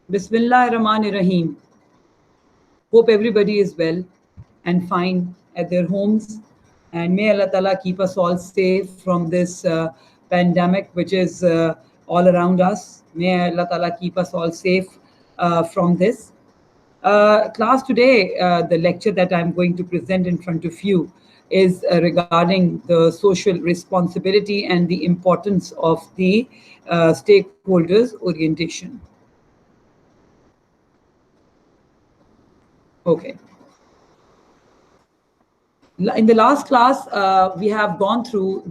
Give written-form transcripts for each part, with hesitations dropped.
Bismillah Rahman Rahim. Hope everybody is well and fine at their homes. And may Allah Ta'ala keep us all safe from this pandemic which is all around us. May Allah Ta'ala keep us all safe from this. Class today, the lecture that I'm going to present in front of you is regarding the social responsibility and the importance of the stakeholders orientation. Okay. In the last class, we have gone through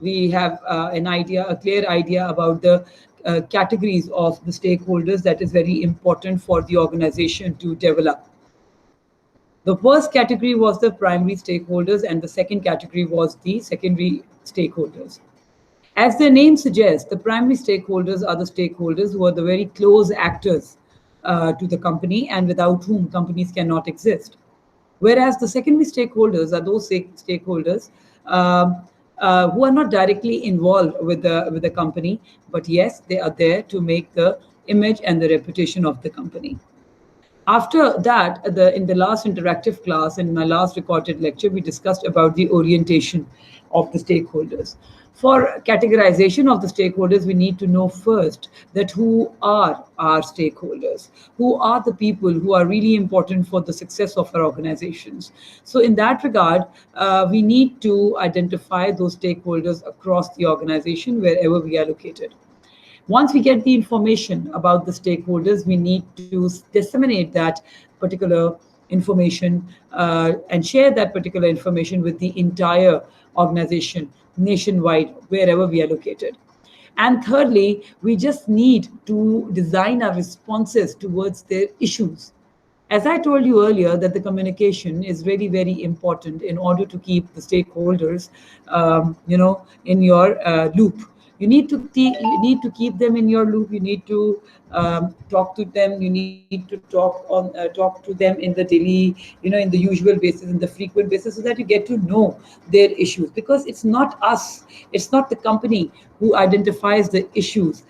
we have a clear idea about the categories of the stakeholders that is very important for the organization to develop. The first category was the primary stakeholders, and the second category was the secondary stakeholders. As their name suggests, the primary stakeholders are the stakeholders who are the very close actors to the company and without whom companies cannot exist. Whereas the secondary stakeholders are those stakeholders who are not directly involved with the company, but yes, they are there to make the image and the reputation of the company. After that, in the last interactive class, in my last recorded lecture, we discussed about the orientation of the stakeholders. For categorization of the stakeholders, we need to know first that who are our stakeholders, who are the people who are really important for the success of our organizations. So in that regard, we need to identify those stakeholders across the organization wherever we are located. Once we get the information about the stakeholders, we need to disseminate that particular information and share that particular information with the entire organization nationwide, wherever we are located. And thirdly, we just need to design our responses towards their issues. As I told you earlier, that the communication is very, very important in order to keep the stakeholders, in your loop. You need to keep them in your loop. You need to talk to them. You need to talk to them in the daily, in the usual basis, in the frequent basis, so that you get to know their issues. Because it's not us, it's not the company who identifies the issues.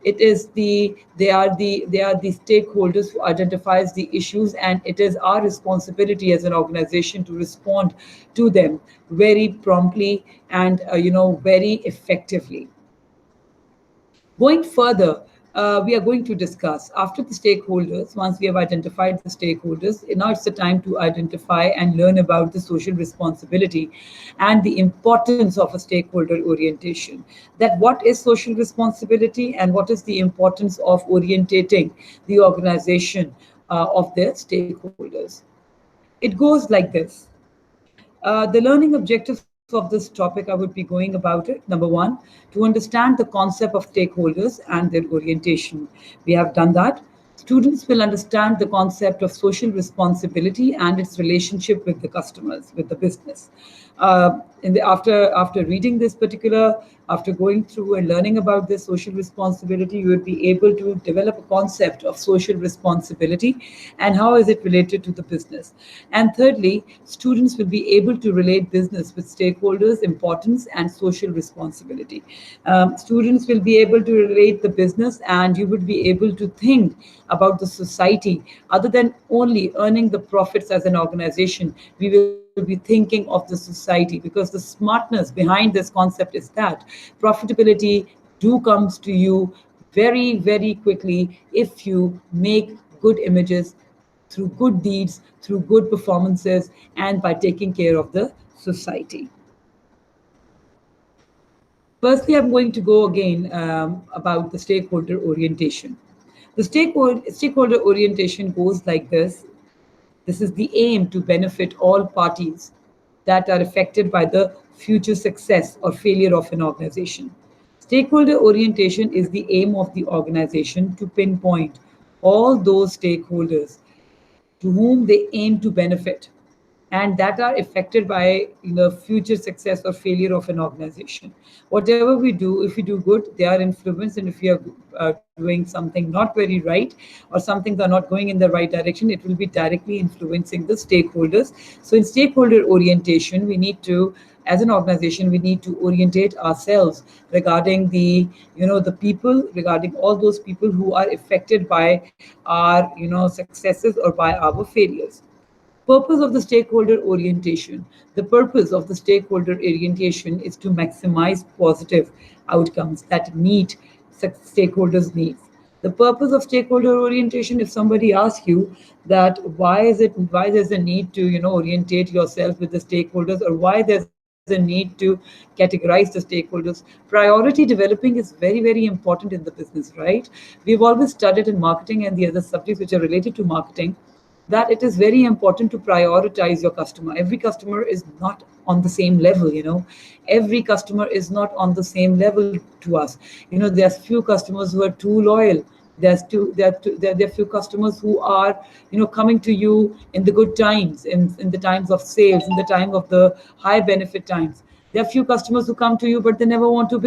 It is they are the stakeholders who identifies the issues, and it is our responsibility as an organization to respond to them very promptly and very effectively. Going further, we are going to discuss after the stakeholders. Once we have identified the stakeholders, now it's the time to identify and learn about the social responsibility and the importance of a stakeholder orientation. That what is social responsibility and what is the importance of orientating the organization of their stakeholders. It goes like this. The learning objectives of this topic, I would be going about it. Number one, to understand the concept of stakeholders and their orientation. We have done that. Students will understand the concept of social responsibility and its relationship with the customers, with the business. After reading this particular, after going through and learning about this social responsibility, you would be able to develop a concept of social responsibility and how is it related to the business. And thirdly, students will be able to relate business with stakeholders, importance, and social responsibility. Students will be able to relate the business, and you would be able to think about the society. Other than only earning the profits as an organization, we will be thinking of the society, because the smartness behind this concept is that profitability comes to you very, very quickly if you make good images through good deeds, through good performances, and by taking care of the society. Firstly, I'm going to go again about the stakeholder orientation. The stakeholder orientation goes like this. This is the aim to benefit all parties that are affected by the future success or failure of an organization. Stakeholder orientation is the aim of the organization to pinpoint all those stakeholders to whom they aim to benefit and that are affected by the future success or failure of an organization. Whatever we do, if we do good, they are influenced, and if we are doing something not very right or some things are not going in the right direction, it will be directly influencing the stakeholders. So in stakeholder orientation, we need to as an organization, we need to orientate ourselves regarding the people, regarding all those people who are affected by our successes or by our failures. Purpose of the stakeholder orientation. The purpose of the stakeholder orientation is to maximize positive outcomes that meet stakeholders' needs. The purpose of stakeholder orientation, if somebody asks you that why there's a need to orientate yourself with the stakeholders, or why there's a need to categorize the stakeholders, priority developing is very, very important in the business, right? We've always studied in marketing and the other subjects which are related to marketing that it is very important to prioritize your customer. Every customer is not on the same level. Every customer is not on the same level to us. There's few customers who are too loyal. There are few customers who are coming to you in the good times, in the times of sales, in the time of the high benefit times. There are few customers who come to you, but they never want to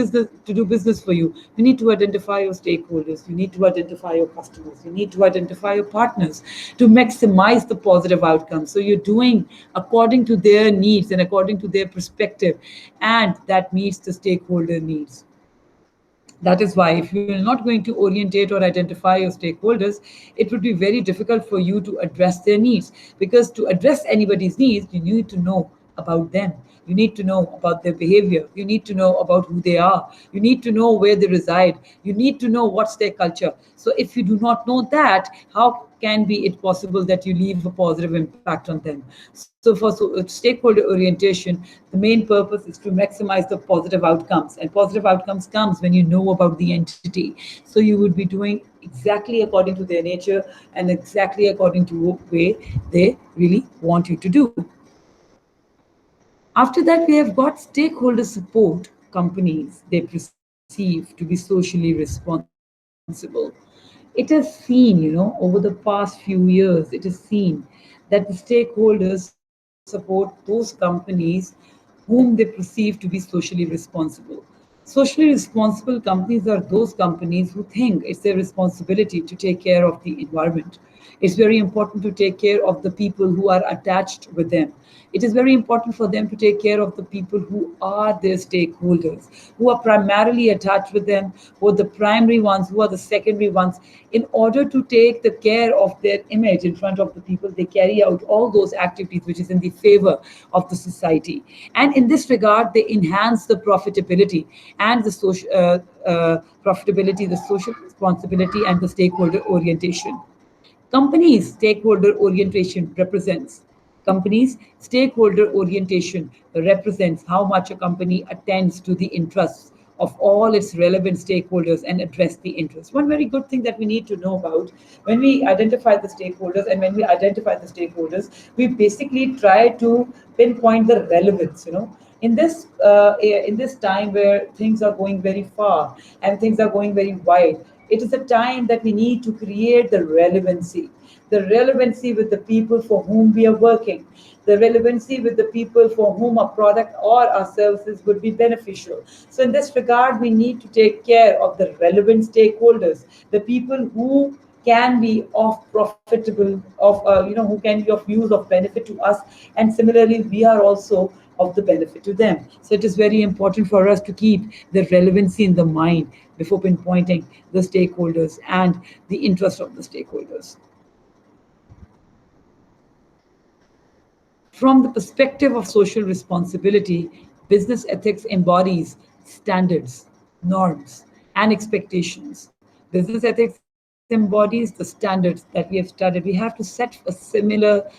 do business for you. You need to identify your stakeholders. You need to identify your customers. You need to identify your partners to maximize the positive outcomes. So you're doing according to their needs and according to their perspective, and that meets the stakeholder needs. That is why, if you're not going to orientate or identify your stakeholders, it would be very difficult for you to address their needs. Because to address anybody's needs, you need to know about them. You need to know about their behavior. You need to know about who they are. You need to know where they reside. You need to know what's their culture. So if you do not know that, how can be it possible that you leave a positive impact on them? So for stakeholder orientation, the main purpose is to maximize the positive outcomes, and positive outcomes comes when you know about the entity. So you would be doing exactly according to their nature and exactly according to what way they really want you to do. After that, we have got stakeholder support companies they perceive to be socially responsible. It is seen, over the past few years, it is seen that the stakeholders support those companies whom they perceive to be socially responsible. Socially responsible companies are those companies who think it's their responsibility to take care of the environment. It's very important to take care of the people who are attached with them. It is very important for them to take care of the people who are their stakeholders, who are primarily attached with them, who are the primary ones, who are the secondary ones. In order to take the care of their image in front of the people, they carry out all those activities which is in the favor of the society. And in this regard, they enhance the profitability and the the social responsibility, and the stakeholder orientation. Companies stakeholder orientation represents companies stakeholder orientation represents how much a company attends to the interests of all its relevant stakeholders and address the interests. One very good thing that we need to know about, when we identify the stakeholders, and when we identify the stakeholders, we basically try to pinpoint the relevance. In this time where things are going very far and things are going very wide, it is a time that we need to create the relevancy with the people for whom we are working, the relevancy with the people for whom a product or our services would be beneficial. So in this regard, we need to take care of the relevant stakeholders, the people who can be of profitable, who can be of use, of benefit to us, and similarly, we are also of the benefit to them. So it is very important for us to keep the relevancy in the mind before pinpointing the stakeholders and the interest of the stakeholders. From the perspective of social responsibility, business ethics embodies standards, norms, and expectations. Business ethics embodies the standards that we have studied. We have to set a similar,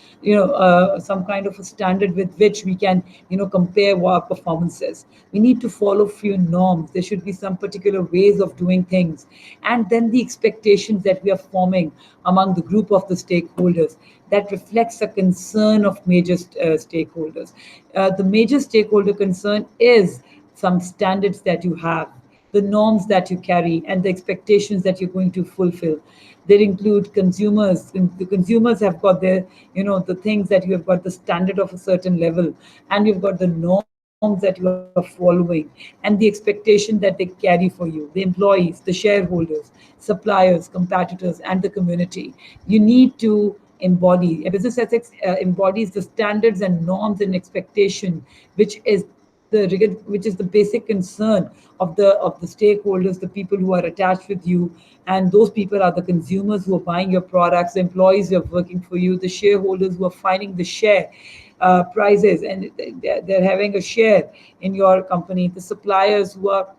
some kind of a standard with which we can, compare our performances. We need to follow few norms. There should be some particular ways of doing things. And then the expectations that we are forming among the group of the stakeholders, that reflects a concern of major stakeholders. The major stakeholder concern is some standards that you have, the norms that you carry, and the expectations that you're going to fulfill. They include consumers. The consumers have got their, the things that you have got the standard of a certain level, and you've got the norms that you are following, and the expectation that they carry for you, the employees, the shareholders, suppliers, competitors, and the community. You need to embody. Business ethics embodies the standards and norms and expectation, which is which is the basic concern of the stakeholders, the people who are attached with you, and those people are the consumers who are buying your products, the employees who are working for you, the shareholders who are finding the share prizes, and they're having a share in your company, the suppliers who are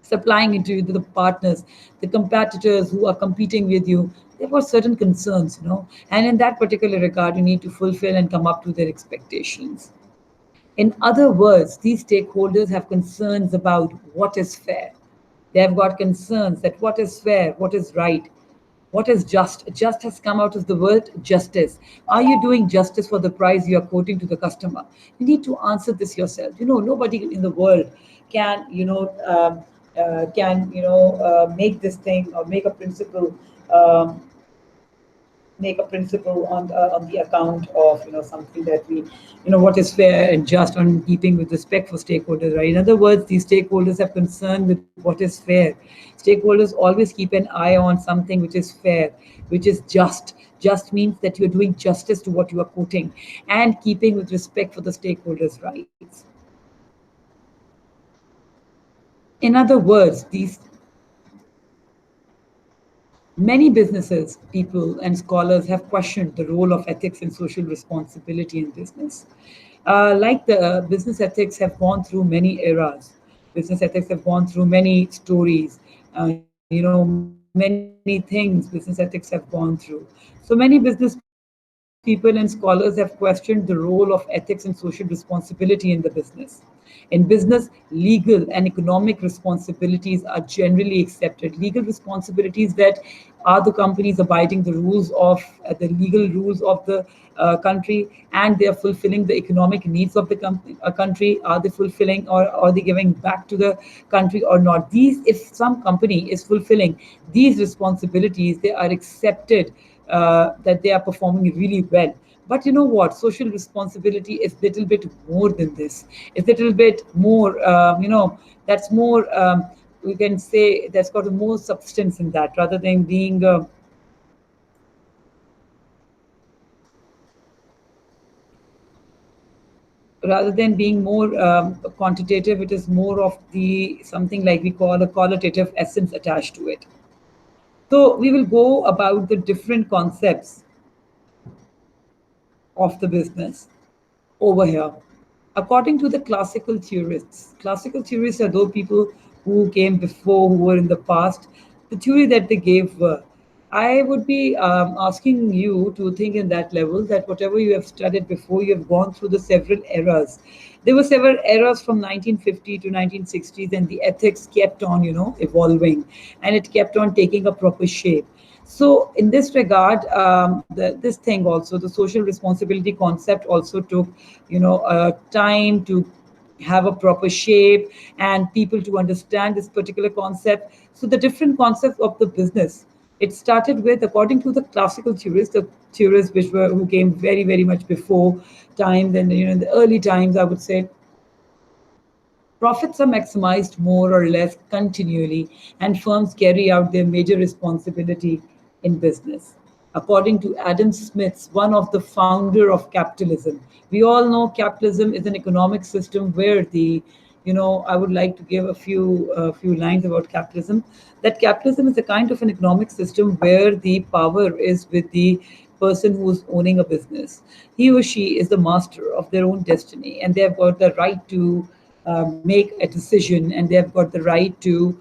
supplying into you, the partners, the competitors who are competing with you. They've got certain concerns, and in that particular regard, you need to fulfill and come up to their expectations. In other words, these stakeholders have concerns about what is fair. They have got concerns that what is fair, what is right, what is just. Just has come out of the word justice. Are you doing justice for the price you are quoting to the customer? You need to answer this yourself. Nobody in the world can, make this thing or um, make a principle on the account of something that we what is fair and just, on keeping with respect for stakeholders, right? In other words, these stakeholders have concern with what is fair. Stakeholders always keep an eye on something which is fair, which is just. Just means that you're doing justice to what you are quoting and keeping with respect for the stakeholders' rights. In other words, these many businesses, people, and scholars have questioned the role of ethics and social responsibility in business. Like the business ethics have gone through many eras. Business ethics have gone through many stories. Many things business ethics have gone through. So many business people and scholars have questioned the role of ethics and social responsibility in the business. In business, legal and economic responsibilities are generally accepted. Legal responsibilities that are the companies abiding the legal rules of the country, and they are fulfilling the economic needs of the country. Are they fulfilling, or are they giving back to the country or not? These, if some company is fulfilling these responsibilities, they are accepted, that they are performing really well. But you know what? Social responsibility is little bit more than this. It's little bit more. That's more. We can say that's got more substance in that, rather than being. Rather than being more quantitative, it is more of the something like we call a qualitative essence attached to it. So we will go about the different concepts of the business over here. According to the classical theorists are those people who came before, who were in the past. The theory that they gave were, I would be asking you to think in that level, that whatever you have studied before, you have gone through the several eras. There were several eras from 1950 to 1960s, and the ethics kept on, evolving, and it kept on taking a proper shape. So, in this regard, this thing also, the social responsibility concept also took, time to have a proper shape and people to understand this particular concept. So, the different concepts of the business. It started with, according to the classical theorists, the theorists who came very, very much before time, then in the early times, I would say, profits are maximized more or less continually, and firms carry out their major responsibility in business. According to Adam Smith, one of the founder of capitalism, we all know capitalism is an economic system where I would like to give a few lines about capitalism. That capitalism is a kind of an economic system where the power is with the person who's owning a business. He or she is the master of their own destiny, and they have got the right to make a decision, and they have got the right to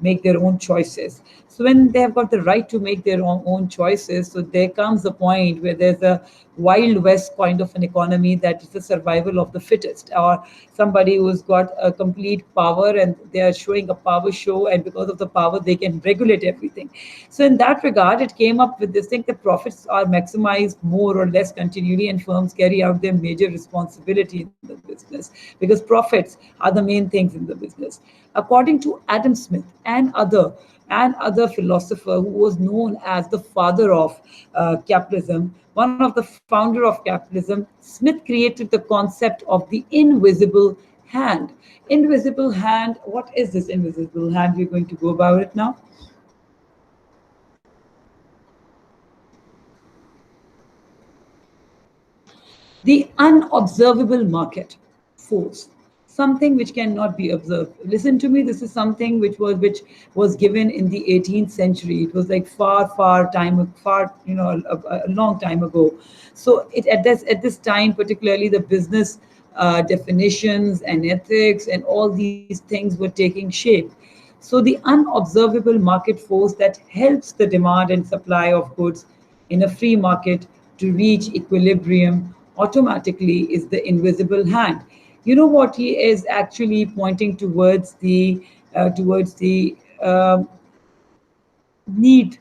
make their own choices. So when they have got the right to make their own choices, so there comes a point where there's a wild west kind of an economy, that is the survival of the fittest, or somebody who's got a complete power and they are showing a power show, and because of the power they can regulate everything. So in that regard, it came up with this thing that profits are maximized more or less continually, and firms carry out their major responsibility in the business, because profits are the main things in the business. According to Adam Smith and other philosopher who was known as the father of capitalism, one of the founder of capitalism, Smith created the concept of the invisible hand. Invisible hand, what is this invisible hand? We're going to go about it now. The unobservable market. force, something which cannot be observed. Listen to me, this is something which was given in the 18th century. It was like far time, far, a long time ago. So at this time, particularly, the business definitions and ethics and all these things were taking shape. So the unobservable market force that helps the demand and supply of goods in a free market to reach equilibrium automatically is the invisible hand. You know what he is actually pointing towards the need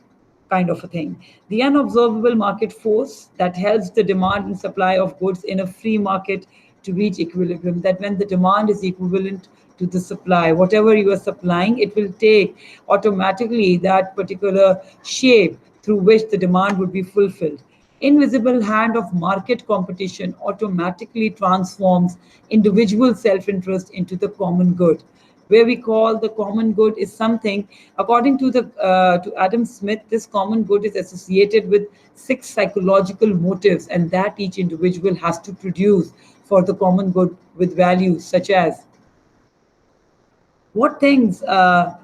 kind of a thing. The unobservable market force that helps the demand and supply of goods in a free market to reach equilibrium. That when the demand is equivalent to the supply, whatever you are supplying, it will take automatically that particular shape through which the demand would be fulfilled. Invisible hand of market competition automatically transforms individual self-interest into the common good, where we call the common good is something, according to Adam Smith, this common good is associated with six psychological motives, and that each individual has to produce for the common good, with values such as what things do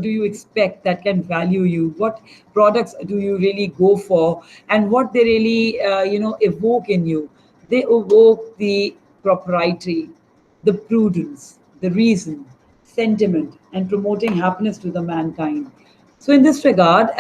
you expect that can value you, what products do you really go for, and what they really evoke in you. They evoke the propriety, the prudence, the reason, sentiment, and promoting happiness to the mankind. So in this regard,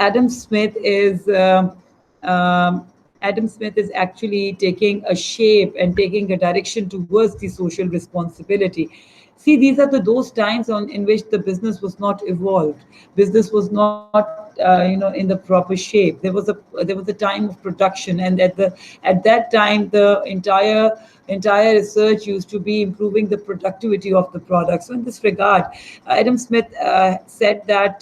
um, Adam Smith is actually taking a shape and taking a direction towards the social responsibility. See, these are those times in which the business was not evolved. Business was not, in the proper shape. There was a time of production, and at that time, the entire research used to be improving the productivity of the product. So in this regard, Adam Smith said that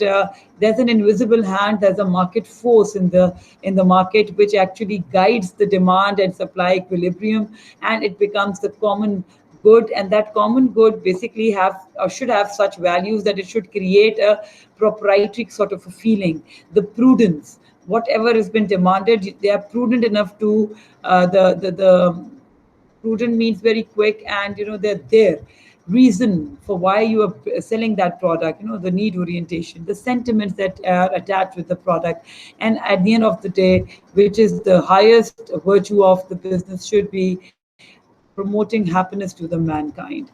there's an invisible hand, there's a market force in the market which actually guides the demand and supply equilibrium, and it becomes the common good. And that common good basically have or should have such values that it should create a proprietary sort of a feeling. The prudence, whatever has been demanded, they are prudent enough to the prudent means very quick, and they're there. Reason for why you are selling that product, the need orientation, the sentiments that are attached with the product, and at the end of the day, which is the highest virtue of the business, should be promoting happiness to the mankind.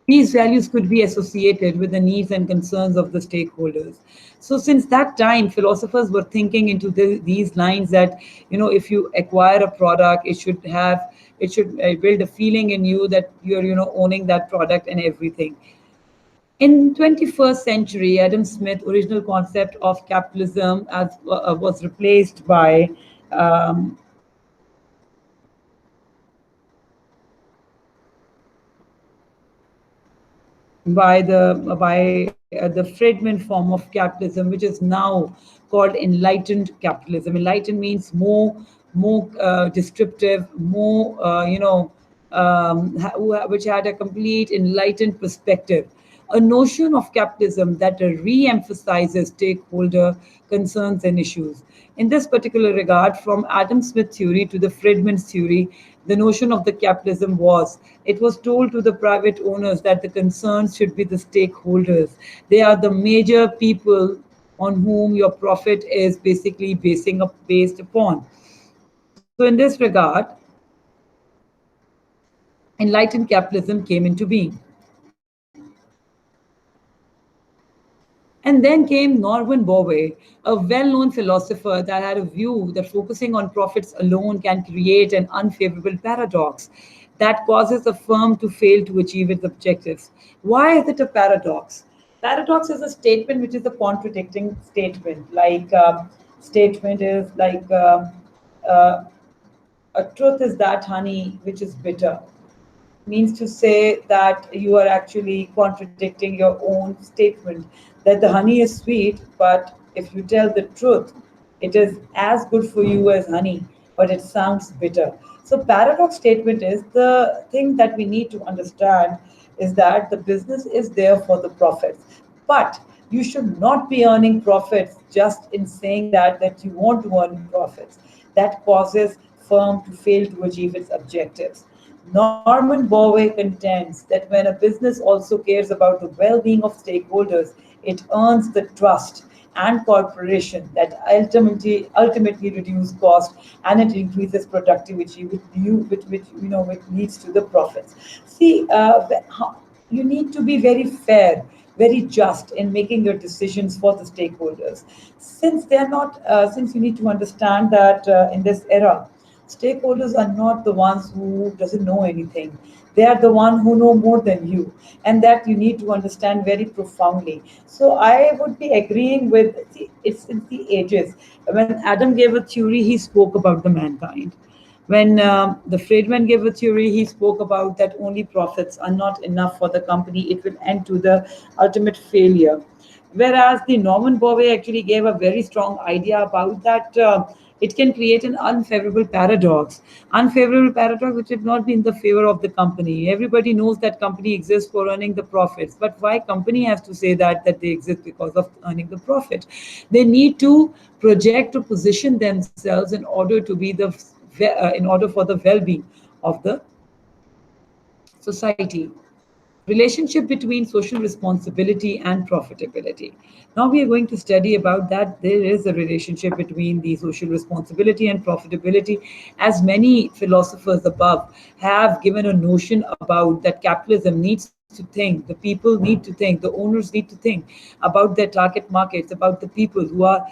These values could be associated with the needs and concerns of the stakeholders. So, since that time, philosophers were thinking into these lines that if you acquire a product, it should build a feeling in you that you're owning that product and everything. In 21st century, Adam Smith's original concept of capitalism was replaced um, by the Friedman form of capitalism, which is now called enlightened capitalism. Enlightened means more descriptive, more which had a complete enlightened perspective. A notion of capitalism that re-emphasizes stakeholder concerns and issues. In this particular regard, from Adam Smith theory to the Friedman's theory, the notion of the capitalism it was told to the private owners that the concerns should be the stakeholders. They are the major people on whom your profit is basically based upon. So in this regard, enlightened capitalism came into being. And then came Norman Bowie, a well known philosopher that had a view that focusing on profits alone can create an unfavorable paradox that causes a firm to fail to achieve its objectives. Why is it a paradox? Paradox is a statement which is a contradicting statement. Statement is uh, a truth is that honey which is bitter, means to say that you are actually contradicting your own statement that the honey is sweet, but if you tell the truth, it is as good for you as honey, but it sounds bitter. So, paradox statement is the thing that we need to understand is that the business is there for the profits. But you should not be earning profits just in saying that you want to earn profits. That causes firm to fail to achieve its objectives. Norman Borway contends that when a business also cares about the well-being of stakeholders, it earns the trust and cooperation that ultimately reduce cost, and it increases productivity, which leads to the profits. See, you need to be very fair, very just in making your decisions for the stakeholders, since they're not. Since you need to understand that in this era, stakeholders are not the ones who doesn't know anything. They are the one who know more than you, and that you need to understand very profoundly. So I would be agreeing with, see, it's in the ages. When Adam gave a theory, he spoke about the mankind. When the Friedman gave a theory, he spoke about that only profits are not enough for the company. It will end to the ultimate failure. Whereas the Norman Borway actually gave a very strong idea about that it can create an unfavorable paradox which would not be in the favor of the company. Everybody knows that company exists for earning the profits, but why company has to say that they exist because of earning the profit? They need to project or position themselves in order to be in order for the well-being of the society. Relationship between social responsibility and profitability. Now we are going to study about that there is a relationship between the social responsibility and profitability, as many philosophers above have given a notion about that capitalism needs to think, the people need to think, the owners need to think about their target markets, about the people who are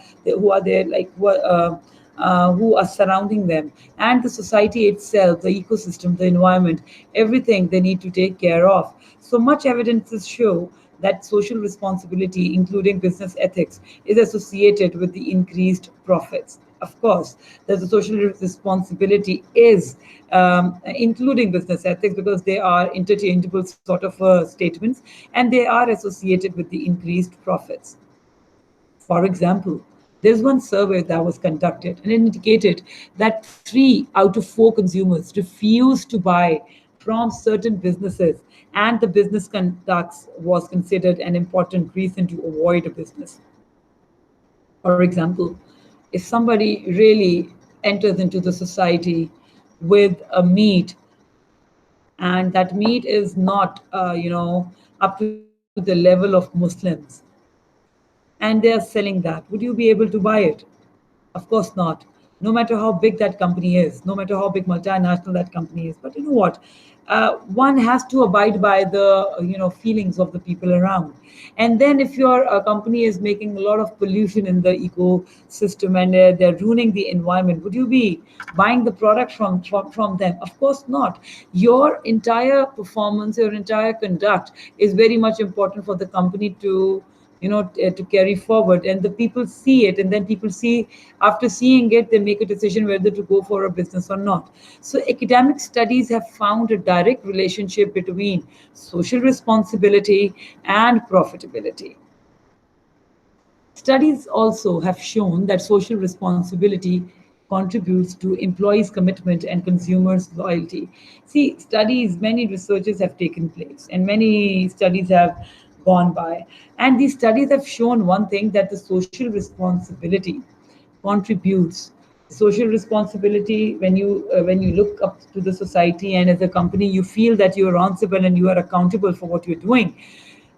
there, like who are surrounding them, and the society itself, the ecosystem, the environment, everything they need to take care of. So much evidences show that social responsibility, including business ethics, is associated with the increased profits. Of course, there's a social responsibility is including business ethics, because they are interchangeable sort of statements, and they are associated with the increased profits. For example, there's one survey that was conducted and it indicated that 3 out of 4 consumers refused to buy from certain businesses, and the business conducts was considered an important reason to avoid a business. For example, if somebody really enters into the society with a meat, and that meat is not, up to the level of Muslims, and they are selling that, would you be able to buy it? Of course not. No matter how big that company is, no matter how big multinational that company is. But you know what? One has to abide by the feelings of the people around. And then if your company is making a lot of pollution in the ecosystem, and they're ruining the environment, would you be buying the product from them? Of course not. Your entire performance, your entire conduct is very much important for the company to to carry forward, and the people see it, and then people see, after seeing it, they make a decision whether to go for a business or not. So academic studies have found a direct relationship between social responsibility and profitability. Studies also have shown that social responsibility contributes to employees' commitment and consumers' loyalty. See, studies, many researches have taken place and many studies have gone by. And these studies have shown one thing, that the social responsibility contributes. Social responsibility, when you look up to the society and as a company, you feel that you are answerable and you are accountable for what you're doing.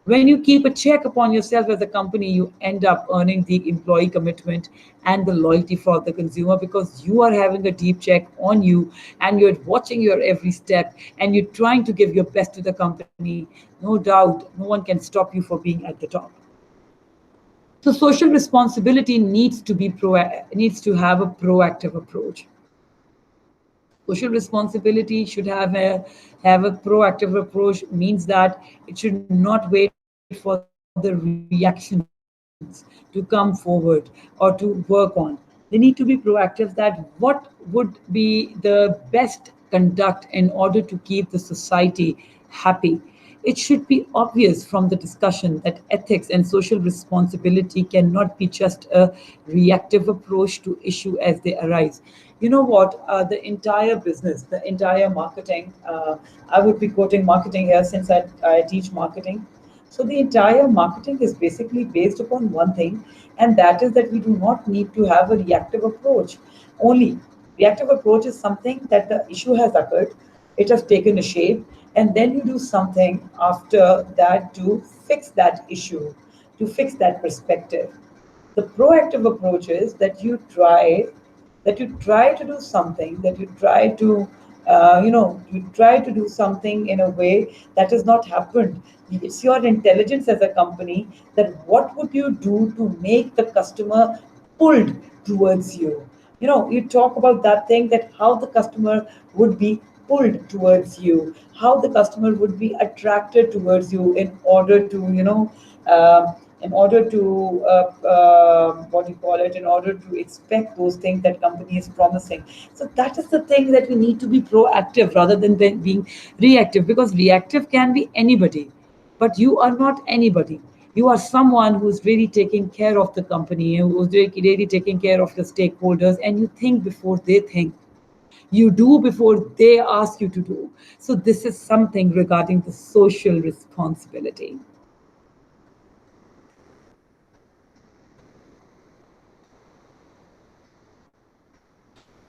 When you keep a check upon yourself as a company, you end up earning the employee commitment and the loyalty for the consumer, because you are having a deep check on you and you're watching your every step and you're trying to give your best to the company. No doubt, no one can stop you for being at the top. So social responsibility needs to have a proactive approach. Social responsibility should have a proactive approach, means that it should not wait for the reactions to come forward or to work on. They need to be proactive, that what would be the best conduct in order to keep the society happy. It should be obvious from the discussion that ethics and social responsibility cannot be just a reactive approach to issue as they arise. You know what? The entire business, the entire marketing, I would be quoting marketing here since I teach marketing. So the entire marketing is basically based upon one thing, and that is that we do not need to have a reactive approach. Only reactive approach is something that the issue has occurred, it has taken a shape, and then you do something after that to fix that issue, to fix that perspective. The proactive approach is that you try to do something, that you try to you try to do something in a way that has not happened. It's your intelligence as a company, that what would you do to make the customer pulled towards you. You talk about that thing, that how the customer would be pulled towards you, how the customer would be attracted towards you in order to what do you call it, in order to expect those things that company is promising. So that is the thing, that we need to be proactive rather than being reactive, because reactive can be anybody, but you are not anybody. You are someone who's really taking care of the company, who's really taking care of the stakeholders, and you think before they think. You do before they ask you to do. So this is something regarding the social responsibility.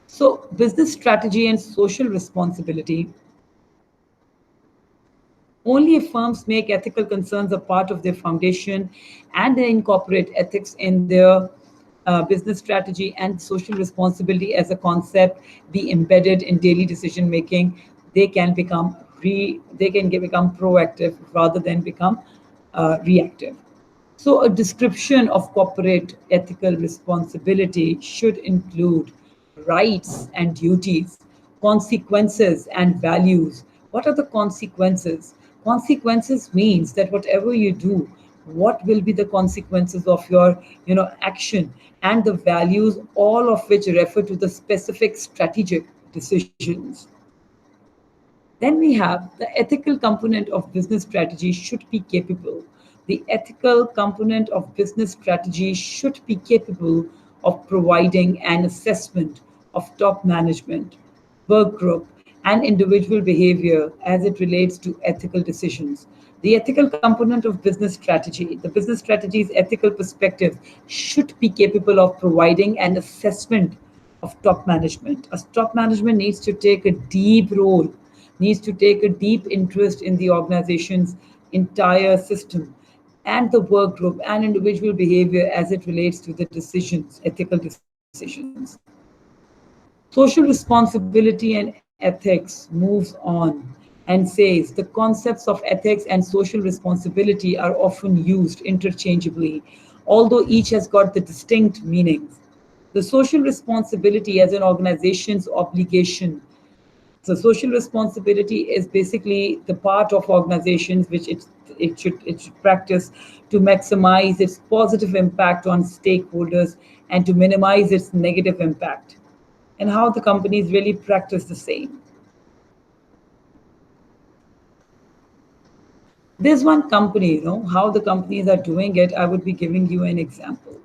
So, business strategy and social responsibility. Only if firms make ethical concerns a part of their foundation and they incorporate ethics in their business strategy and social responsibility as a concept be embedded in daily decision making, they can become proactive rather than become reactive. So, a description of corporate ethical responsibility should include rights and duties, consequences and values. What are the consequences? Consequences means that whatever you do, what will be the consequences of your action, and the values, all of which refer to the specific strategic decisions. Then we have the ethical component of business strategy should be capable. The ethical component of business strategy should be capable of providing an assessment of top management, work group, and individual behavior as it relates to ethical decisions. The ethical component of business strategy, the business strategy's ethical perspective, should be capable of providing an assessment of top management. A top management needs to take a deep role, needs to take a deep interest in the organization's entire system and the work group and individual behavior as it relates to the decisions, ethical decisions. Social responsibility and ethics moves on and says the concepts of ethics and social responsibility are often used interchangeably, although each has got the distinct meanings. The social responsibility as an organization's obligation. So social responsibility is basically the part of organizations which it should practice to maximize its positive impact on stakeholders and to minimize its negative impact, and how the companies really practice the same. There's one company, how the companies are doing it. I would be giving you an example.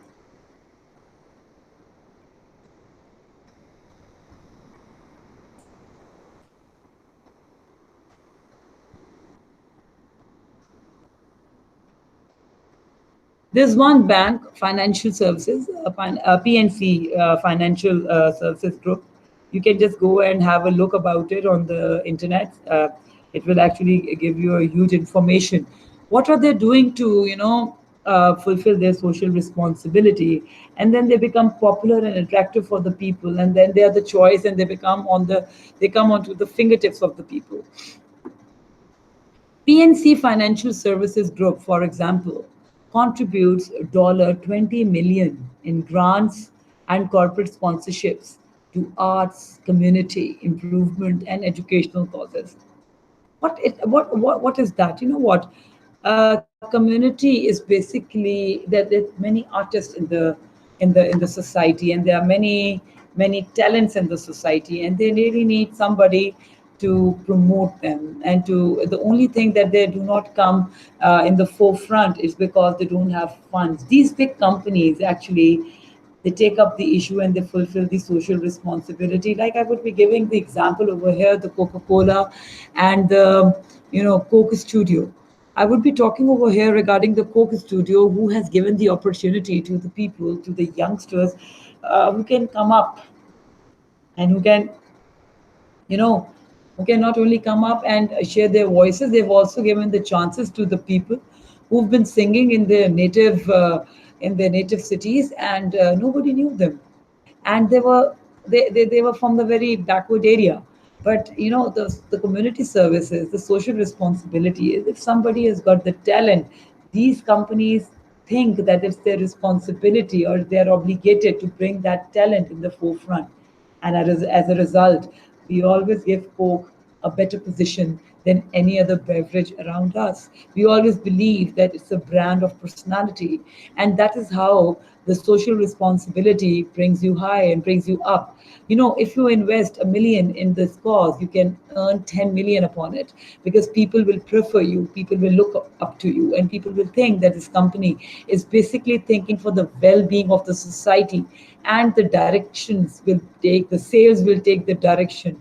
There's one bank, financial services, PNC Financial Services Group. You can just go and have a look about it on the internet. It will actually give you a huge information. What are they doing to, fulfill their social responsibility? And then they become popular and attractive for the people. And then they are the choice, and they come onto the fingertips of the people. PNC Financial Services Group, for example, contributes $20 million in grants and corporate sponsorships to arts, community improvement, and educational causes. What is that? You know what? Community is basically that there's many artists in the society, and there are many talents in the society, and they really need somebody to promote them, and to the only thing that they do not come in the forefront is because they don't have funds. These big companies actually, they take up the issue and they fulfill the social responsibility. Like I would be giving the example over here, the Coca-Cola and the Coke Studio. I would be talking over here regarding the Coke Studio, who has given the opportunity to the people, to the youngsters, who can come up and you know, who can not only come up and share their voices, they've also given the chances to the people who've been singing in their native cities, and nobody knew them, and they were from the very backward area. But the community services, the social responsibility is, if somebody has got the talent, these companies think that it's their responsibility or they're obligated to bring that talent in the forefront. And as a result, we always give Coke a better position than any other beverage around us. We always believe that it's a brand of personality. And that is how the social responsibility brings you high and brings you up. If you invest 1 million in this cause, you can earn 10 million upon it, because people will prefer you, people will look up to you, and people will think that this company is basically thinking for the well being of the society. And the sales will take the direction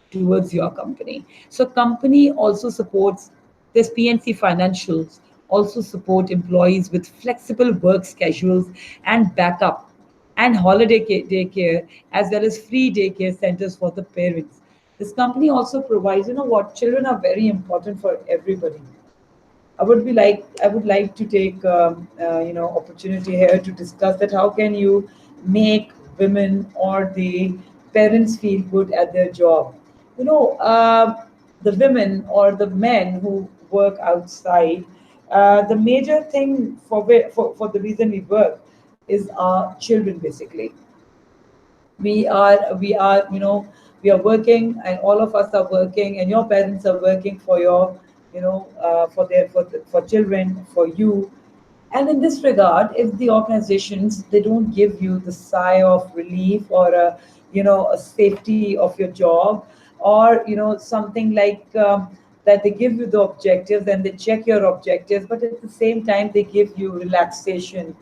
towards your company. So company also supports this PNC financials, also support employees with flexible work schedules and backup and holiday daycare, as well as free daycare centers for the parents. This company also provides, children are very important for everybody. I would like to take opportunity here to discuss that how can you make women or the parents feel good at their job. The women or the men who work outside, the major thing for the reason we work is our children, basically. We are working, and all of us are working, and your parents are working for your for children, for you. And in this regard, if the organizations, they don't give you the sigh of relief, or a safety of your job, or something like that, they give you the objectives and they check your objectives, but at the same time they give you relaxation.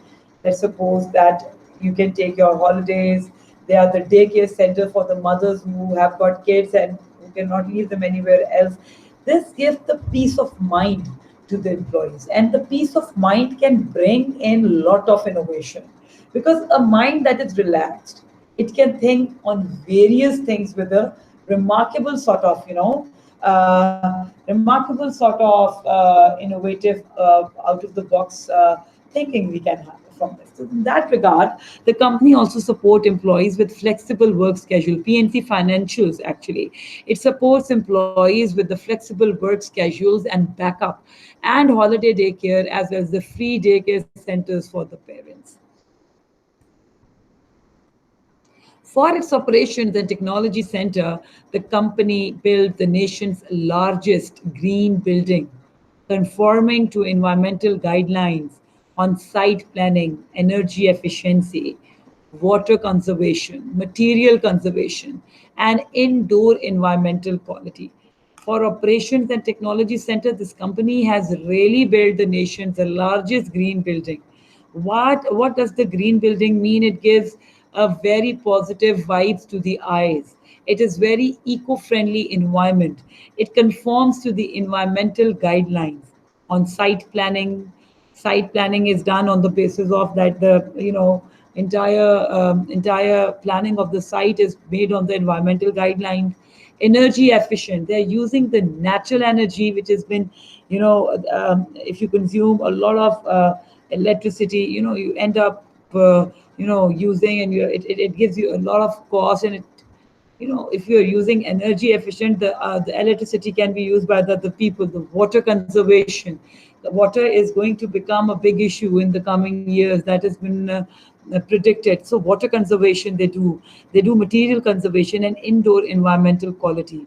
Let's suppose that you can take your holidays. They are the daycare center for the mothers who have got kids and who cannot leave them anywhere else. This gives the peace of mind to the employees, and the peace of mind can bring in a lot of innovation, because a mind that is relaxed, it can think on various things with a remarkable sort of innovative, out of the box thinking we can have from this. So in that regard, the company also support employees with flexible work schedule. PNC Financials, actually, it supports employees with the flexible work schedules and backup and holiday daycare, as well as the free daycare centers for the parents. For its operations and technology center, the company built the nation's largest green building, conforming to environmental guidelines on site planning, energy efficiency, water conservation, material conservation, and indoor environmental quality. For operations and technology center, this company has really built the nation's largest green building. What does the green building mean? It gives a very positive vibes to the eyes. It is very eco-friendly environment. It conforms to the environmental guidelines on site planning. Site planning is done on the basis of that the entire planning of the site is made on the environmental guidelines. Energy efficient, they're using the natural energy which has been, if you consume a lot of electricity, you end up using, and it gives you a lot of cost. And if you're using energy efficient, the electricity can be used by the people. The water conservation, the water is going to become a big issue in the coming years. That has been predicted. So water conservation, they do material conservation and indoor environmental quality.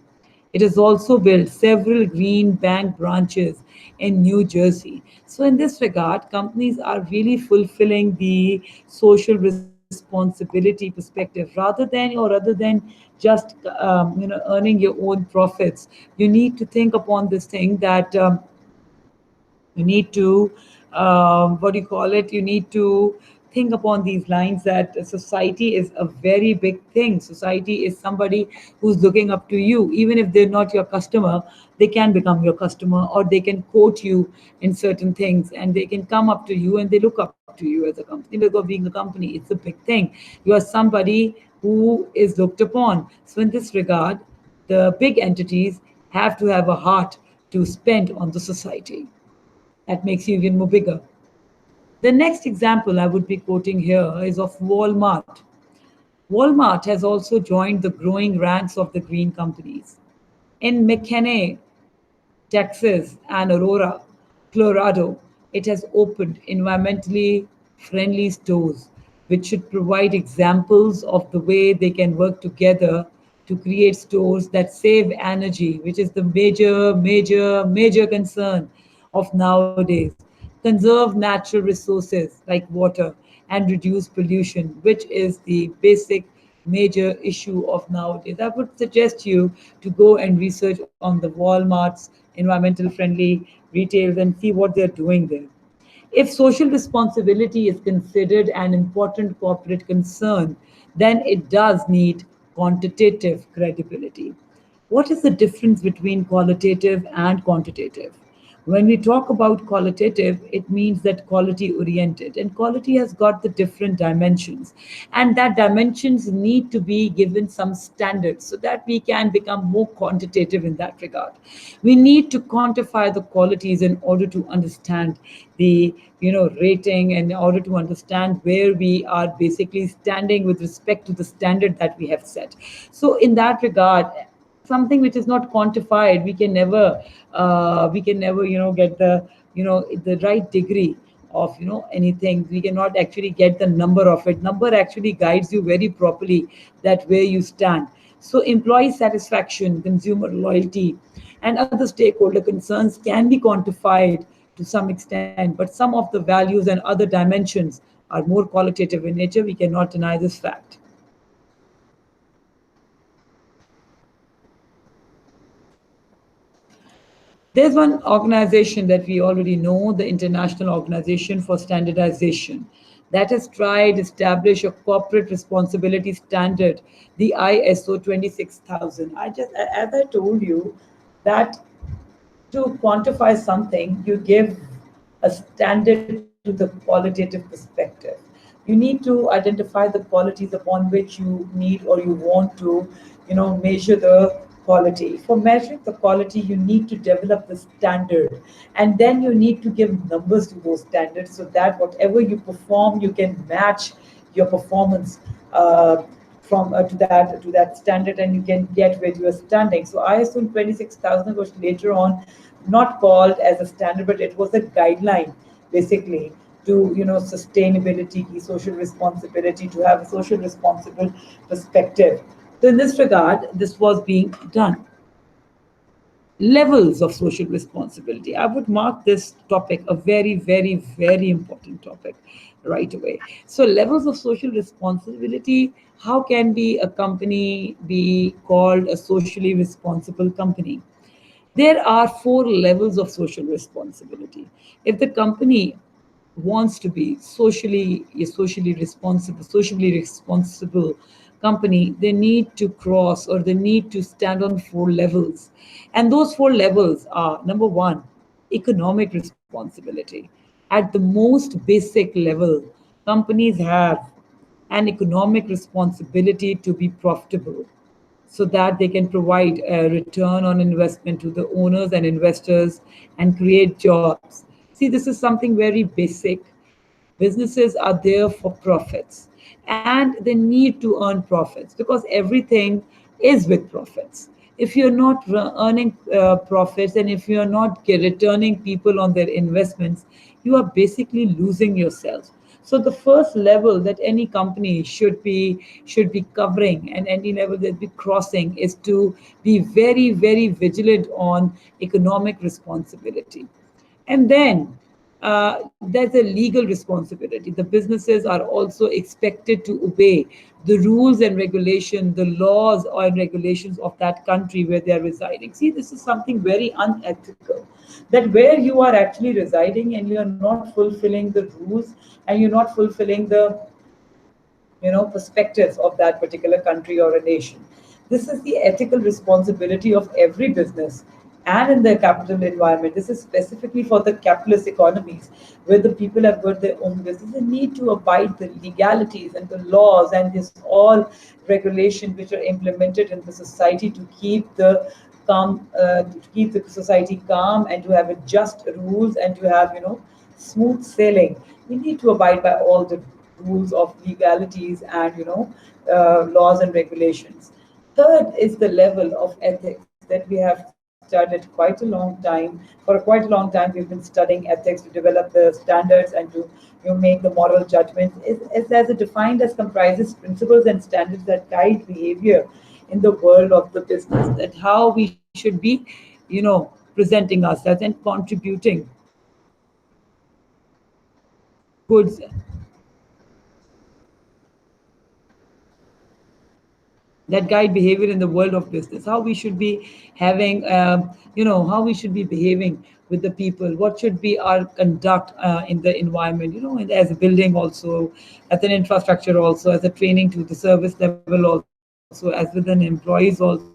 It has also built several green bank branches in New Jersey. So, in this regard, companies are really fulfilling the social responsibility perspective, rather than just earning your own profits. You need to think upon this thing that you need to what do you call it, you need to think upon these lines that society is a very big thing. Society is somebody who's looking up to you. Even if they're not your customer, they can become your customer, or they can quote you in certain things, and they can come up to you and they look up to you as a company. Because being a company, it's a big thing. You are somebody who is looked upon. So in this regard, the big entities have to have a heart to spend on the society. That makes you even more bigger. The next example I would be quoting here is of Walmart. Walmart has also joined the growing ranks of the green companies. In McKinney, Texas, and Aurora, Colorado, it has opened environmentally friendly stores, which should provide examples of the way they can work together to create stores that save energy, which is the major concern of nowadays. Conserve natural resources like water and reduce pollution, which is the basic major issue of nowadays. I would suggest you to go and research on the Walmart's environmental friendly retails and see what they're doing there. If social responsibility is considered an important corporate concern, then it does need quantitative credibility. What is the difference between qualitative and quantitative? When we talk about qualitative, it means that quality oriented, and quality has got the different dimensions, and that dimensions need to be given some standards so that we can become more quantitative in that regard. We need to quantify the qualities in order to understand the rating, and in order to understand where we are basically standing with respect to the standard that we have set. So in that regard, something which is not quantified, we can never get the right degree of anything. We cannot actually get the number of it. Number actually guides you very properly that where you stand. So employee satisfaction, consumer loyalty, and other stakeholder concerns can be quantified to some extent, but some of the values and other dimensions are more qualitative in nature. We cannot deny this fact. There's one organization that we already know, the International Organization for Standardization, that has tried to establish a corporate responsibility standard, the ISO 26000. As I told you, that to quantify something, you give a standard to the qualitative perspective. You need to identify the qualities upon which you need or you want to, measure the quality. For measuring the quality, you need to develop the standard, and then you need to give numbers to those standards so that whatever you perform, you can match your performance from to that standard, and you can get where you are standing. So ISO 26000 was later on not called as a standard, but it was a guideline basically to sustainability, social responsibility, to have a social responsible perspective. So in this regard, this was being done. Levels of social responsibility. I would mark this topic a very important topic right away. So, levels of social responsibility. How can be a company be called a socially responsible company? There are four levels of social responsibility. If the company wants to be socially responsible company, they need to cross, or they need to stand on four levels. And those four levels are: number one, economic responsibility. At the most basic level, companies have an economic responsibility to be profitable so that they can provide a return on investment to the owners and investors and create jobs. See, this is something very basic. Businesses are there for profits, and they need to earn profits because everything is with profits. If you're not earning profits, and if you're not returning people on their investments, you are basically losing yourself. So the first level that any company should be covering, and any level that be crossing, is to be very vigilant on economic responsibility. And then there's a legal responsibility. The businesses are also expected to obey the rules and regulation, the laws or regulations of that country where they are residing. See, this is something very unethical. That where you are actually residing and you are not fulfilling the rules and you're not fulfilling the perspectives of that particular country or a nation. This is the ethical responsibility of every business and in the capital environment. This is specifically for the capitalist economies where the people have got their own business. They need to abide the legalities and the laws and this all regulations which are implemented in the society to keep the to keep the society calm and to have a just rules and to have smooth sailing. We need to abide by all the rules of legalities and laws and regulations. Third is the level of ethics that we have studied quite a long time. For quite a long time, we've been studying ethics to develop the standards and to make the moral judgments. It's as it defined as comprises principles and standards that guide behavior in the world of the business. That how we should be, presenting ourselves and contributing goods that guide behavior in the world of business. How we should be having, how we should be behaving with the people. What should be our conduct in the environment, and as a building also, as an infrastructure also, as a training to the service level also, as with an employees also.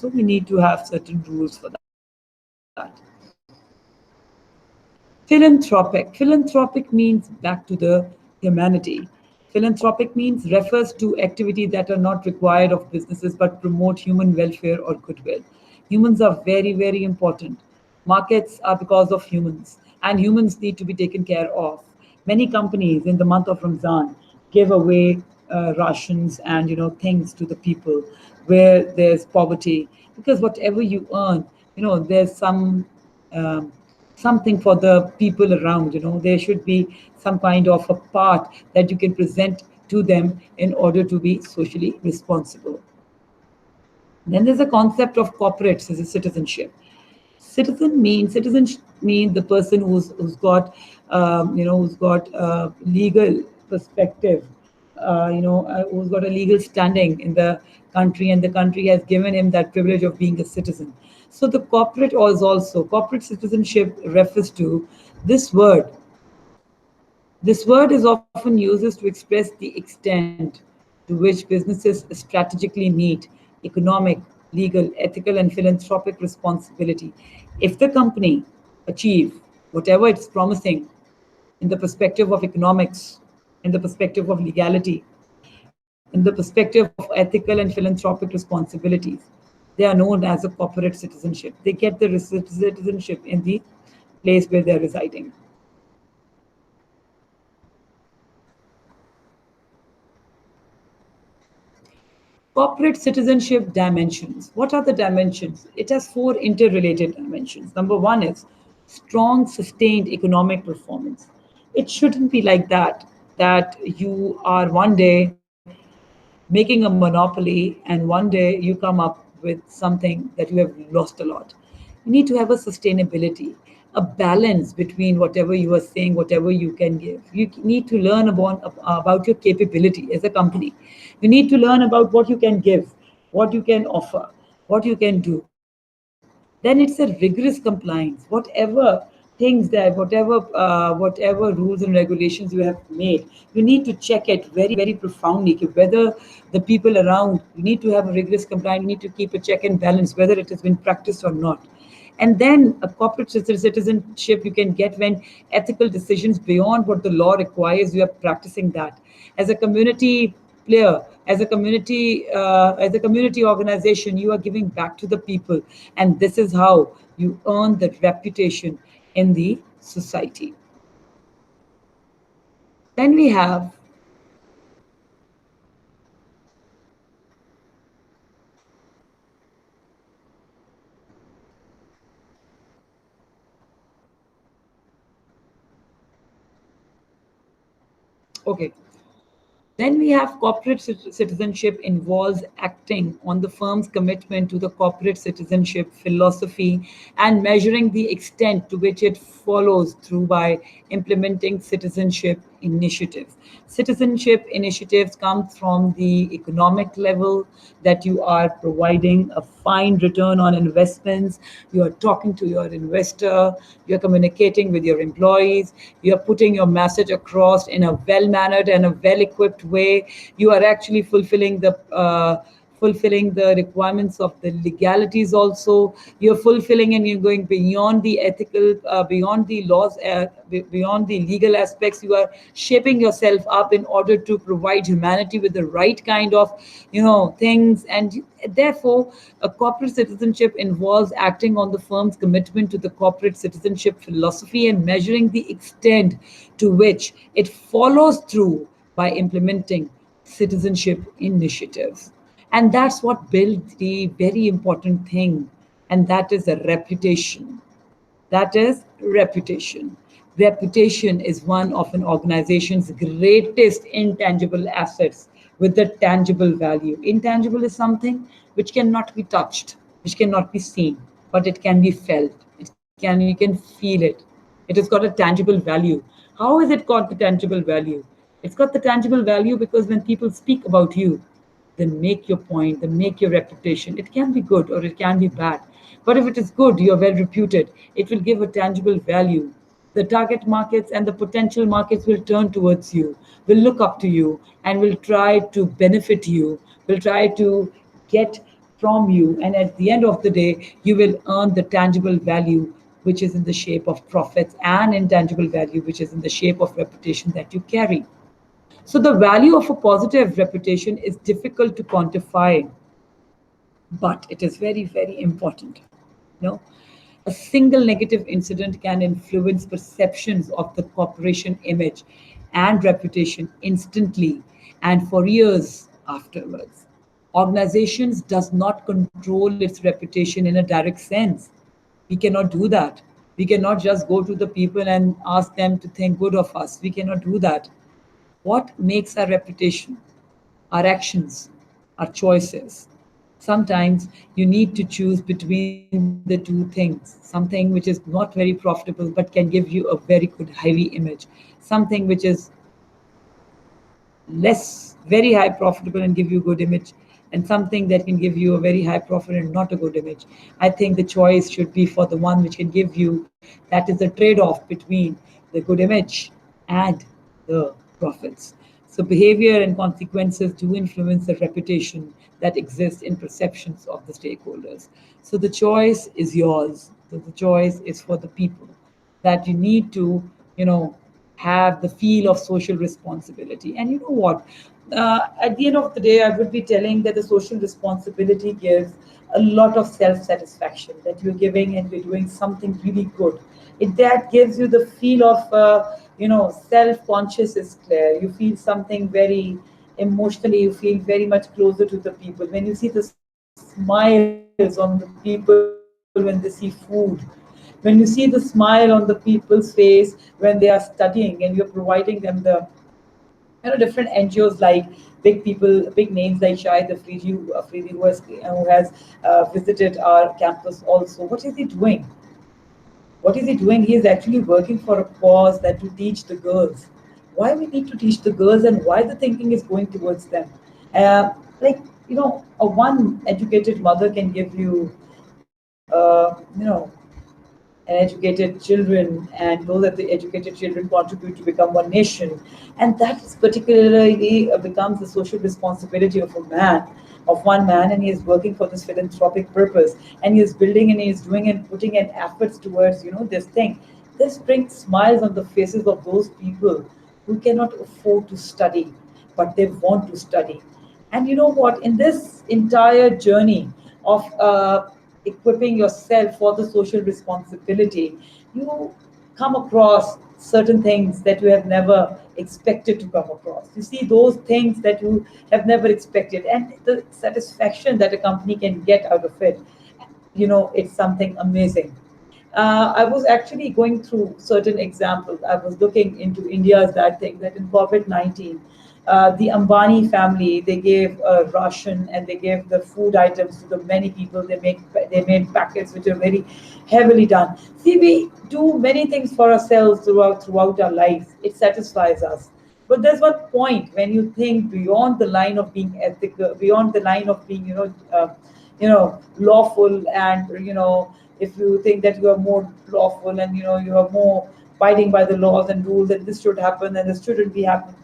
We need to have certain rules for that. Philanthropic means back to the humanity. Philanthropic means refers to activity that are not required of businesses but promote human welfare or goodwill. Humans are very, very important. Markets are because of humans, and humans need to be taken care of. Many companies in the month of Ramzan give away rations and things to the people where there's poverty, because whatever you earn, there's um, something for the people around. There should be some kind of a part that you can present to them in order to be socially responsible. Then there's a concept of corporate citizenship. Citizen means the person who's got who's got legal perspective, who's got a legal standing in the country, and the country has given him that privilege of being a citizen. So the corporate is also corporate citizenship refers to this word. This word is often used to express the extent to which businesses strategically meet economic, legal, ethical, and philanthropic responsibility. If the company achieve whatever it's promising in the perspective of economics, in the perspective of legality, in the perspective of ethical and philanthropic responsibilities, they are known as a corporate citizenship. They get the citizenship in the place where they're residing. Corporate citizenship dimensions. What are the dimensions? It has four interrelated dimensions. Number one is strong, sustained economic performance. It shouldn't be like that you are one day making a monopoly and one day you come up with something that you have lost a lot. You need to have a sustainability, a balance between whatever you are saying, whatever you can give. You need to learn about your capability as a company. You need to learn about what you can give, what you can offer, what you can do. Then it's a rigorous compliance. Whatever things that, whatever rules and regulations you have made, you need to check it very, very profoundly. Whether the people around, you need to have a rigorous compliance. You need to keep a check and balance whether it has been practiced or not. And then a corporate citizenship you can get when ethical decisions beyond what the law requires, you are practicing that. As a community player, as a community organization, you are giving back to the people. And this is how you earn that reputation in the society. Then we have, okay, Then we have corporate citizenship involves acting on the firm's commitment to the corporate citizenship philosophy and measuring the extent to which it follows through by implementing citizenship initiatives. Citizenship initiatives come from the economic level, that you are providing a fine return on investments, you are talking to your investor, you're communicating with your employees, you're putting your message across in a well mannered and a well equipped way, you are actually fulfilling the requirements of the legalities also, you're fulfilling and you're going beyond the ethical, beyond the laws, beyond the legal aspects, you are shaping yourself up in order to provide humanity with the right kind of things. And therefore a corporate citizenship involves acting on the firm's commitment to the corporate citizenship philosophy and measuring the extent to which it follows through by implementing citizenship initiatives. And that's what builds the very important thing, and that is the reputation. That is reputation. Reputation is one of an organization's greatest intangible assets with the tangible value. Intangible is something which cannot be touched, which cannot be seen, but it can be felt. You can feel it. It has got a tangible value. How has it got the tangible value? It's got the tangible value because when people speak about you, then make your point, then make your reputation. It can be good or it can be bad. But if it is good, you're well reputed, it will give a tangible value. The target markets and the potential markets will turn towards you, will look up to you, and will try to benefit you, will try to get from you. And at the end of the day, you will earn the tangible value, which is in the shape of profits, and intangible value, which is in the shape of reputation that you carry. So the value of a positive reputation is difficult to quantify, but it is very, very important. You know, a single negative incident can influence perceptions of the corporation image and reputation instantly and for years afterwards. Organizations does not control its reputation in a direct sense. We cannot do that. We cannot just go to the people and ask them to think good of us. We cannot do that. What makes our reputation? Our actions, our choices. Sometimes you need to choose between the two things, something which is not very profitable but can give you a very good, heavy image, something which is less, very high profitable and give you a good image, and something that can give you a very high profit and not a good image. I think the choice should be for the one which can give you, that is the trade-off between the good image and the profits. So behavior and consequences do influence the reputation that exists in perceptions of the stakeholders. So the choice is yours. The choice is for the people, that you need to, you know, have the feel of social responsibility. And you know what? At the end of the day, I would be telling that the social responsibility gives a lot of self satisfaction, that you're giving and you're doing something really good. That gives you the feel of, self conscious is clear. You feel something very emotionally, you feel very much closer to the people. When you see the smiles on the people when they see food, when you see the smile on the people's face when they are studying and you're providing them the different NGOs like big people, big names like Shahid Afridi who has visited our campus also. What is he doing? What is he doing? He is actually working for a cause that to teach the girls. Why we need to teach the girls and why the thinking is going towards them? Like, a one educated mother can give you, and educated children, and know that the educated children contribute to become one nation. And that is particularly becomes the social responsibility of a man, of one man, and he is working for this philanthropic purpose, and he is building and he is doing and putting in efforts towards, this thing. This brings smiles on the faces of those people who cannot afford to study, but they want to study. And you know what? In this entire journey of equipping yourself for the social responsibility, you come across certain things that you have never expected to come across. You see those things that you have never expected, and the satisfaction that a company can get out of it, it's something amazing. I was actually going through certain examples. I was looking into India's that thing that in COVID 19, The Ambani family, they gave ration and they gave the food items to the many people. They made packets which are very heavily done. See, we do many things for ourselves throughout our lives. It satisfies us. But there's one point when you think beyond the line of being ethical, beyond the line of being, lawful, and if you think that you are more lawful and you are more abiding by the laws and rules, and this should happen and this shouldn't be happening.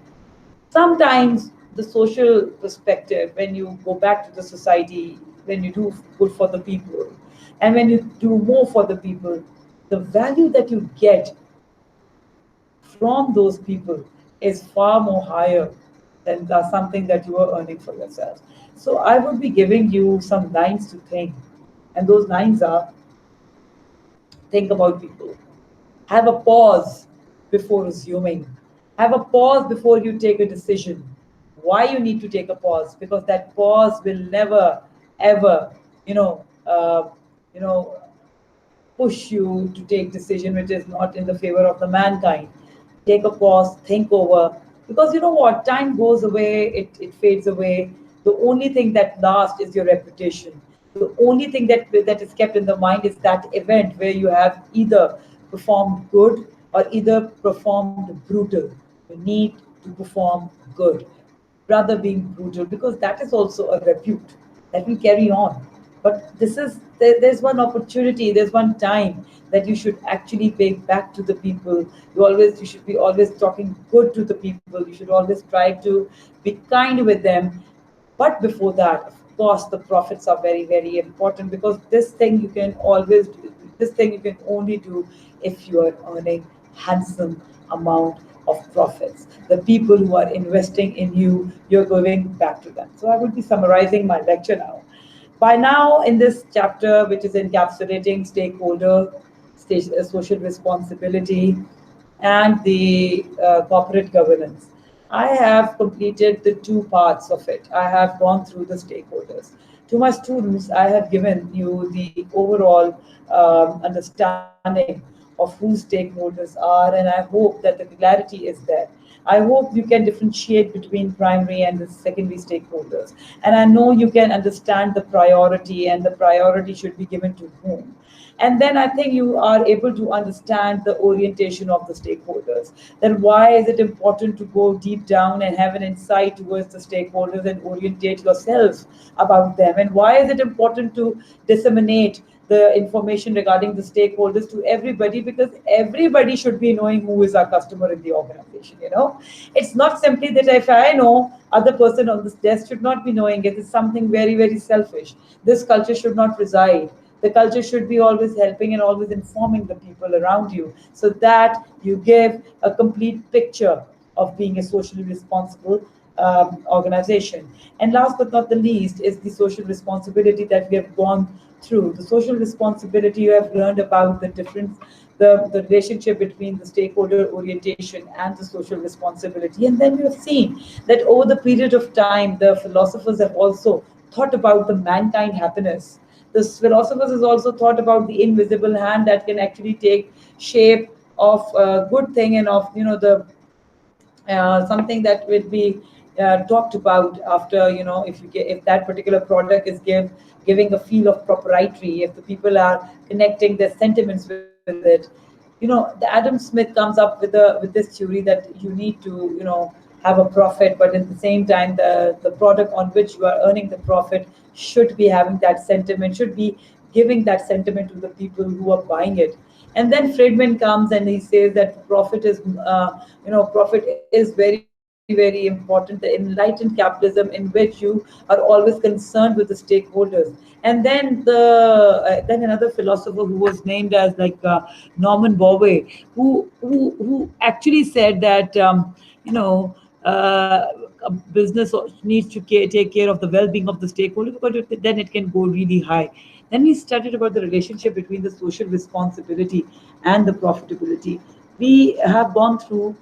Sometimes the social perspective, when you go back to the society, when you do good for the people, and when you do more for the people, the value that you get from those people is far more higher than something that you are earning for yourself. So I would be giving you some lines to think, and those lines are: think about people. Have a pause before assuming. Have a pause before you take a decision. Why you need to take a pause? Because that pause will never, ever, you know, uh, you know, push you to take decision which is not in the favor of the mankind. Take a pause, think over, because you know what, time goes away, it fades away. The only thing that lasts is your reputation. The only thing that is kept in the mind is that event where you have either performed good or either performed brutal. You need to perform good rather being brutal, because that is also a repute that will carry on. But there's one opportunity, there's one time that you should actually pay back to the people. You should be always talking good to the people. You should always try to be kind with them. But before that, of course, the profits are very, very important, because this thing you can only do if you are earning handsome amount of profits. The people who are investing in you, you're giving back to them. So I will be summarizing my lecture now. By now, in this chapter, which is encapsulating social responsibility, and the corporate governance, I have completed the two parts of it. I have gone through the stakeholders. To my students, I have given you the overall understanding of who stakeholders are, and I hope that the clarity is there. I hope you can differentiate between primary and the secondary stakeholders. And I know you can understand the priority, and the priority should be given to whom. And then I think you are able to understand the orientation of the stakeholders. Then why is it important to go deep down and have an insight towards the stakeholders and orientate yourself about them? And why is it important to disseminate the information regarding the stakeholders to everybody? Because everybody should be knowing who is our customer in the organization. It's not simply that if I know, other person on this desk should not be knowing it. It's something very, very selfish. This culture should not reside. The culture should be always helping and always informing the people around you, so that you give a complete picture of being a socially responsible organization. And last but not the least is the social responsibility that we have gone through. The social responsibility, you have learned about the difference, the relationship between the stakeholder orientation and the social responsibility. And then you have seen that over the period of time, the philosophers have also thought about the mankind happiness. The philosophers has also thought about the invisible hand that can actually take shape of a good thing, and of the something that will be talked about after, if that particular product is giving a feel of proprietary, if the people are connecting their sentiments with it. The Adam Smith comes up with this theory that you need to have a profit, but at the same time the product on which you are earning the profit should be having that sentiment, should be giving that sentiment to the people who are buying it. And then Friedman comes and he says that profit is very, very important. The enlightened capitalism in which you are always concerned with the stakeholders. And then another philosopher who was named as Norman Bowie, who actually said that a business needs to take care of the well-being of the stakeholder, because then it can go really high. Then we studied about the relationship between the social responsibility and the profitability. We have gone through,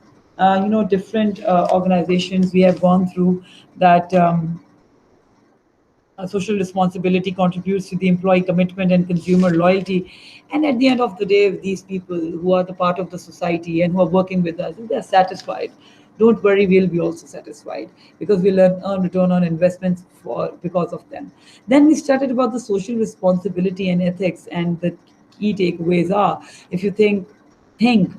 different organizations. We have gone through that. Social responsibility contributes to the employee commitment and consumer loyalty. And at the end of the day, these people who are the part of the society and who are working with us, if they're satisfied, don't worry, we'll be also satisfied because we'll earn return on investments for because of them. Then we started about the social responsibility and ethics, and the key takeaways are, if you think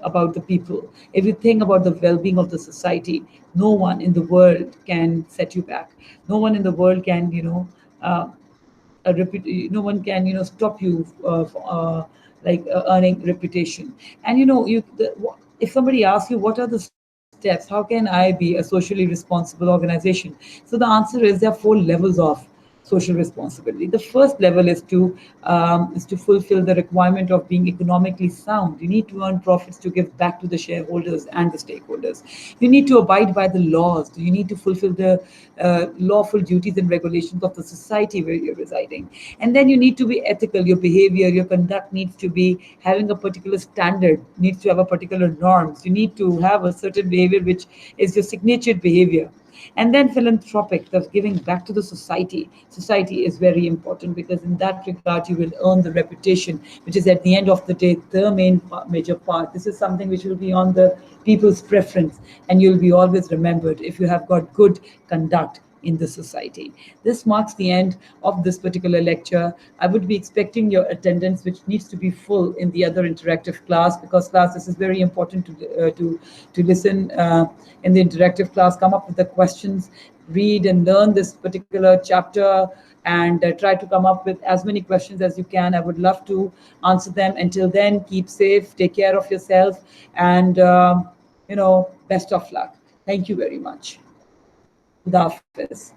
about the people, if you think about the well-being of the society, no one in the world can set you back. No one in the world can, uh, no one can, stop you like earning reputation. And if somebody asks you what are the steps, how can I be a socially responsible organization, so the answer is there are four levels of social responsibility. The first level is to fulfill the requirement of being economically sound. You need to earn profits to give back to the shareholders and the stakeholders. You need to abide by the laws. You need to fulfill the lawful duties and regulations of the society where you're residing. And then you need to be ethical. Your behavior, your conduct needs to be having a particular standard, needs to have a particular norms. You need to have a certain behavior which is your signature behavior. And then philanthropic, the giving back to the society. Society is very important because in that regard you will earn the reputation, which is at the end of the day the major part. This is something which will be on the people's preference, and you'll be always remembered if you have got good conduct in the society. This marks the end of this particular lecture. I would be expecting your attendance, which needs to be full in the other interactive class, because class, this is very important to listen in the interactive class, come up with the questions, read and learn this particular chapter, and try to come up with as many questions as you can. I would love to answer them. Until then, keep safe, take care of yourself, and best of luck. Thank you very much. Khuda Hafiz.